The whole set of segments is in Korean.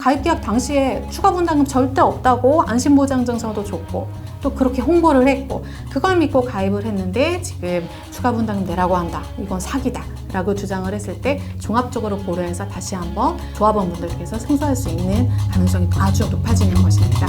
가입계약 당시에 추가 분담금 절대 없다고 안심보장증서도 줬고 또 그렇게 홍보를 했고 그걸 믿고 가입을 했는데 지금 추가 분담금 내라고 한다. 이건 사기다 라고 주장을 했을 때 종합적으로 고려해서 다시 한번 조합원분들께서 승소할 수 있는 가능성이 아주 높아지는 것입니다.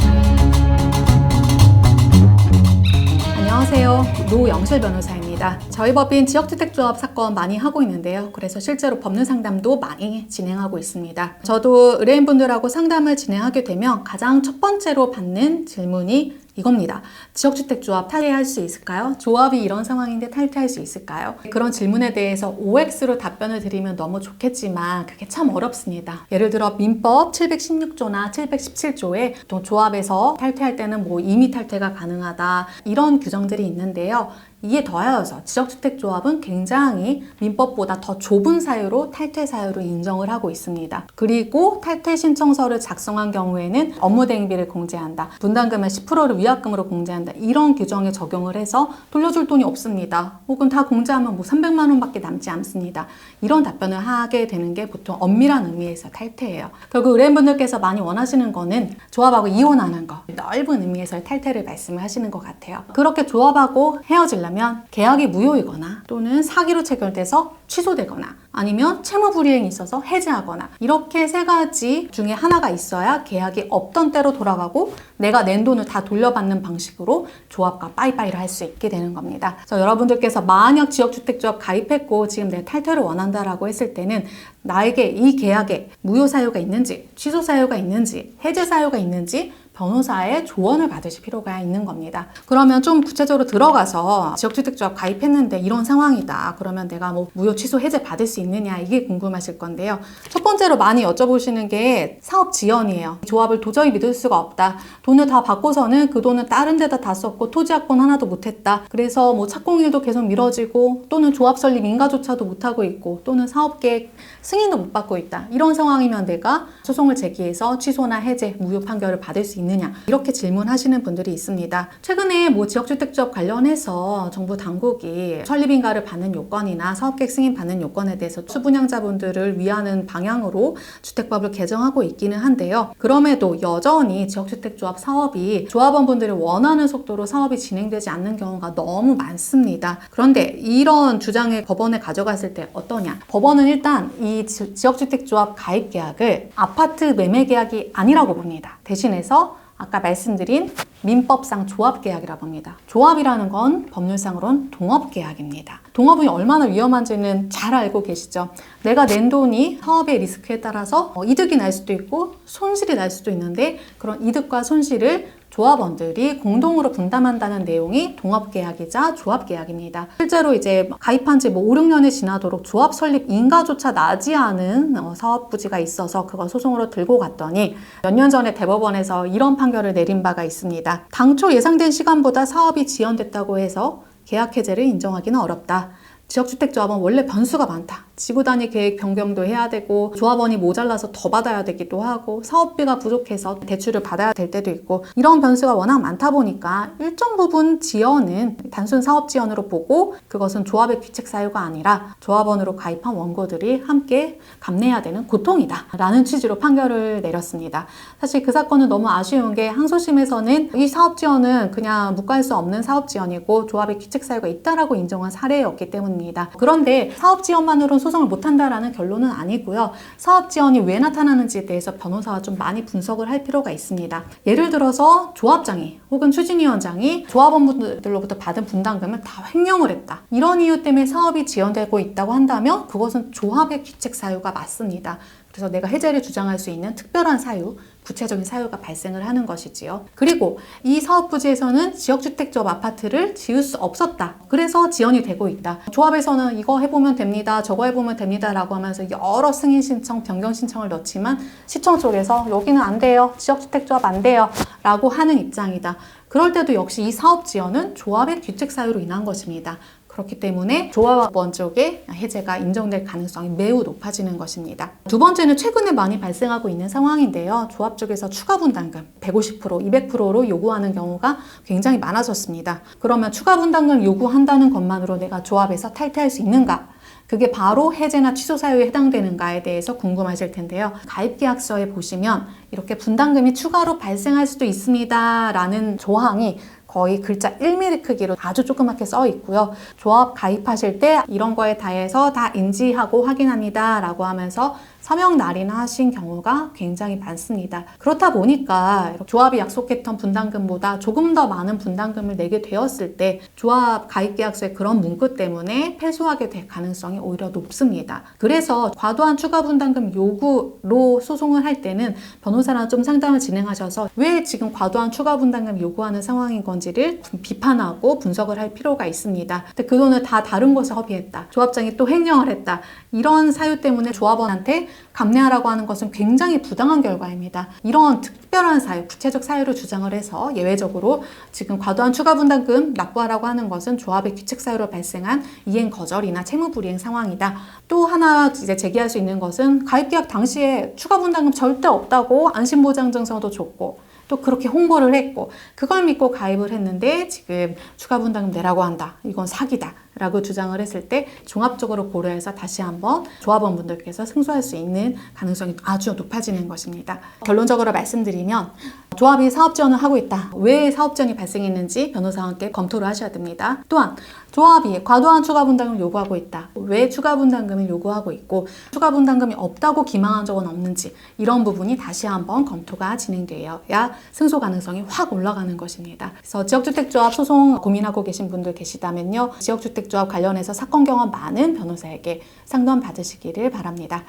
안녕하세요. 노영실 변호사입니다. 저희 법인 지역주택조합 사건 많이 하고 있는데요. 그래서 실제로 법률 상담도 많이 진행하고 있습니다. 저도 의뢰인분들하고 상담을 진행하게 되면 가장 첫 번째로 받는 질문이 이겁니다. 지역주택조합 탈퇴할 수 있을까요? 조합이 이런 상황인데 탈퇴할 수 있을까요? 그런 질문에 대해서 OX로 답변을 드리면 너무 좋겠지만 그게 참 어렵습니다. 예를 들어 민법 716조나 717조에 또 조합에서 탈퇴할 때는 뭐 임의 탈퇴가 가능하다 이런 규정들이 있는데요. 이에 더하여서 지역주택조합은 굉장히 민법보다 더 좁은 사유로 탈퇴 사유로 인정을 하고 있습니다. 그리고 탈퇴 신청서를 작성한 경우에는 업무 대행비를 공제한다. 분담금의 10%를 위약금으로 공제한다. 이런 규정에 적용을 해서 돌려줄 돈이 없습니다. 혹은 다 공제하면 뭐 300만 원밖에 남지 않습니다. 이런 답변을 하게 되는 게 보통 엄밀한 의미에서 탈퇴예요. 결국 의뢰인분들께서 많이 원하시는 거는 조합하고 이혼하는 거, 넓은 의미에서의 탈퇴를 말씀을 하시는 것 같아요. 그렇게 조합하고 헤어지려면 계약이 무효이거나 또는 사기로 체결돼서 취소되거나 아니면 채무불이행이 있어서 해지하거나 이렇게 세 가지 중에 하나가 있어야 계약이 없던 때로 돌아가고 내가 낸 돈을 다 돌려받는 방식으로 조합과 빠이빠이를 할 수 있게 되는 겁니다. 그래서 여러분들께서 만약 지역주택조합 가입했고 지금 내 탈퇴를 원한다라고 했을 때는 나에게 이 계약에 무효 사유가 있는지 취소 사유가 있는지 해지 사유가 있는지 변호사의 조언을 받으실 필요가 있는 겁니다. 그러면 좀 구체적으로 들어가서 지역주택조합 가입했는데 이런 상황이다. 그러면 내가 뭐 무효 취소 해제 받을 수 있느냐 이게 궁금하실 건데요. 첫 번째로 많이 여쭤보시는 게 사업 지연이에요. 조합을 도저히 믿을 수가 없다. 돈을 다 받고서는 그 돈은 다른 데다 다 썼고 토지약본 하나도 못했다. 그래서 뭐 착공일도 계속 미뤄지고 또는 조합 설립 인가조차도 못하고 있고 또는 사업계획 승인도 못 받고 있다. 이런 상황이면 내가 소송을 제기해서 취소나 해제, 무효 판결을 받을 수 있느냐 이렇게 질문하시는 분들이 있습니다. 최근에 뭐 지역주택조합 관련해서 정부 당국이 설립인가를 받는 요건이나 사업계획 승인 받는 요건에 대해서 수분양자분들을 위하는 방향으로 주택법을 개정하고 있기는 한데요. 그럼에도 여전히 지역주택조합 사업이 조합원분들이 원하는 속도로 사업이 진행되지 않는 경우가 너무 많습니다. 그런데 이런 주장을 법원에 가져갔을 때 어떠냐? 법원은 일단 이 지역주택조합 가입 계약을 아파트 매매 계약이 아니라고 봅니다. 대신해서 아까 말씀드린 민법상 조합계약이라고 합니다. 조합이라는 건 법률상으로는 동업계약입니다. 동업이 얼마나 위험한지는 잘 알고 계시죠? 내가 낸 돈이 사업의 리스크에 따라서 이득이 날 수도 있고 손실이 날 수도 있는데 그런 이득과 손실을 조합원들이 공동으로 분담한다는 내용이 동업계약이자 조합계약입니다. 실제로 이제 가입한 지 뭐 5, 6년이 지나도록 조합 설립 인가조차 나지 않은 사업 부지가 있어서 그걸 소송으로 들고 갔더니 몇 년 전에 대법원에서 이런 판결을 내린 바가 있습니다. 당초 예상된 시간보다 사업이 지연됐다고 해서 계약 해제를 인정하기는 어렵다. 지역주택조합은 원래 변수가 많다. 지구단위 계획 변경도 해야 되고 조합원이 모자라서 더 받아야 되기도 하고 사업비가 부족해서 대출을 받아야 될 때도 있고 이런 변수가 워낙 많다 보니까 일정 부분 지연은 단순 사업 지연으로 보고 그것은 조합의 규칙 사유가 아니라 조합원으로 가입한 원고들이 함께 감내해야 되는 고통이다 라는 취지로 판결을 내렸습니다. 사실 그 사건은 너무 아쉬운 게 항소심에서는 이 사업 지연은 그냥 묵과할 수 없는 사업 지연이고 조합의 규칙 사유가 있다라고 인정한 사례였기 때문입니다. 그런데 사업 지연만으로는 소송을 못한다라는 결론은 아니고요. 사업 지연이 왜 나타나는지에 대해서 변호사가 좀 많이 분석을 할 필요가 있습니다. 예를 들어서 조합장이 혹은 추진위원장이 조합원분들로부터 받은 분담금을 다 횡령을 했다. 이런 이유 때문에 사업이 지연되고 있다고 한다면 그것은 조합의 규칙 사유가 맞습니다. 그래서 내가 해제를 주장할 수 있는 특별한 사유, 구체적인 사유가 발생을 하는 것이지요. 그리고 이 사업 부지에서는 지역주택조합 아파트를 지을 수 없었다. 그래서 지연이 되고 있다. 조합에서는 이거 해보면 됩니다. 저거 해보면 됩니다. 라고 하면서 여러 승인 신청, 변경 신청을 넣지만 시청 쪽에서 여기는 안 돼요. 지역주택조합 안 돼요. 라고 하는 입장이다. 그럴 때도 역시 이 사업 지연은 조합의 규칙 사유로 인한 것입니다. 그렇기 때문에 조합원 쪽에 해제가 인정될 가능성이 매우 높아지는 것입니다. 두 번째는 최근에 많이 발생하고 있는 상황인데요. 조합 쪽에서 추가 분담금 150%, 200%로 요구하는 경우가 굉장히 많아졌습니다. 그러면 추가 분담금 요구한다는 것만으로 내가 조합에서 탈퇴할 수 있는가? 그게 바로 해제나 취소 사유에 해당되는가에 대해서 궁금하실 텐데요. 가입계약서에 보시면 이렇게 분담금이 추가로 발생할 수도 있습니다 라는 조항이 거의 글자 1mm 크기로 아주 조그맣게 써 있고요. 조합 가입하실 때 이런 거에 대해서 다 인지하고 확인합니다 라고 하면서 서명 날인을 하신 경우가 굉장히 많습니다. 그렇다 보니까 조합이 약속했던 분담금보다 조금 더 많은 분담금을 내게 되었을 때 조합 가입계약서의 그런 문구 때문에 패소하게 될 가능성이 오히려 높습니다. 그래서 과도한 추가 분담금 요구로 소송을 할 때는 변호사랑 좀 상담을 진행하셔서 왜 지금 과도한 추가 분담금 요구하는 상황인 건지를 비판하고 분석을 할 필요가 있습니다. 근데 그 돈을 다 다른 곳에 허비했다. 조합장이 또 횡령을 했다. 이런 사유 때문에 조합원한테 감내하라고 하는 것은 굉장히 부당한 결과입니다. 이런 특별한 사유, 구체적 사유를 주장을 해서 예외적으로 지금 과도한 추가 분담금 납부하라고 하는 것은 조합의 규칙 사유로 발생한 이행 거절이나 채무 불이행 상황이다. 또 하나 이제 제기할 수 있는 것은 가입계약 당시에 추가 분담금 절대 없다고 안심보장증서도 줬고 또 그렇게 홍보를 했고 그걸 믿고 가입을 했는데 지금 추가 분담금 내라고 한다. 이건 사기다. 라고 주장을 했을 때 종합적으로 고려해서 다시 한번 조합원분들께서 승소할 수 있는 가능성이 아주 높아지는 것입니다. 결론적으로 말씀드리면 조합이 사업 지원을 하고 있다. 왜 사업 지원이 발생했는지 변호사와 함께 검토를 하셔야 됩니다. 또한 조합이 과도한 추가 분담금을 요구하고 있다. 왜 추가 분담금을 요구하고 있고 추가 분담금이 없다고 기망한 적은 없는지 이런 부분이 다시 한번 검토가 진행되어야 승소 가능성이 확 올라가는 것입니다. 그래서 지역주택조합 소송 고민하고 계신 분들 계시다면요. 지역주택조합 관련해서 사건 경험 많은 변호사에게 상담 받으시기를 바랍니다.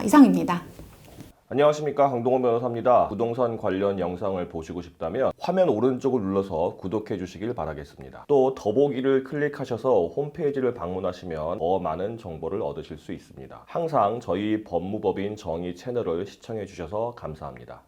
이상입니다. 안녕하십니까, 강동원 변호사입니다. 부동산 관련 영상을 보시고 싶다면 화면 오른쪽을 눌러서 구독해 주시길 바라겠습니다. 또 더보기를 클릭하셔서 홈페이지를 방문하시면 더 많은 정보를 얻으실 수 있습니다. 항상 저희 법무법인 정의 채널을 시청해 주셔서 감사합니다.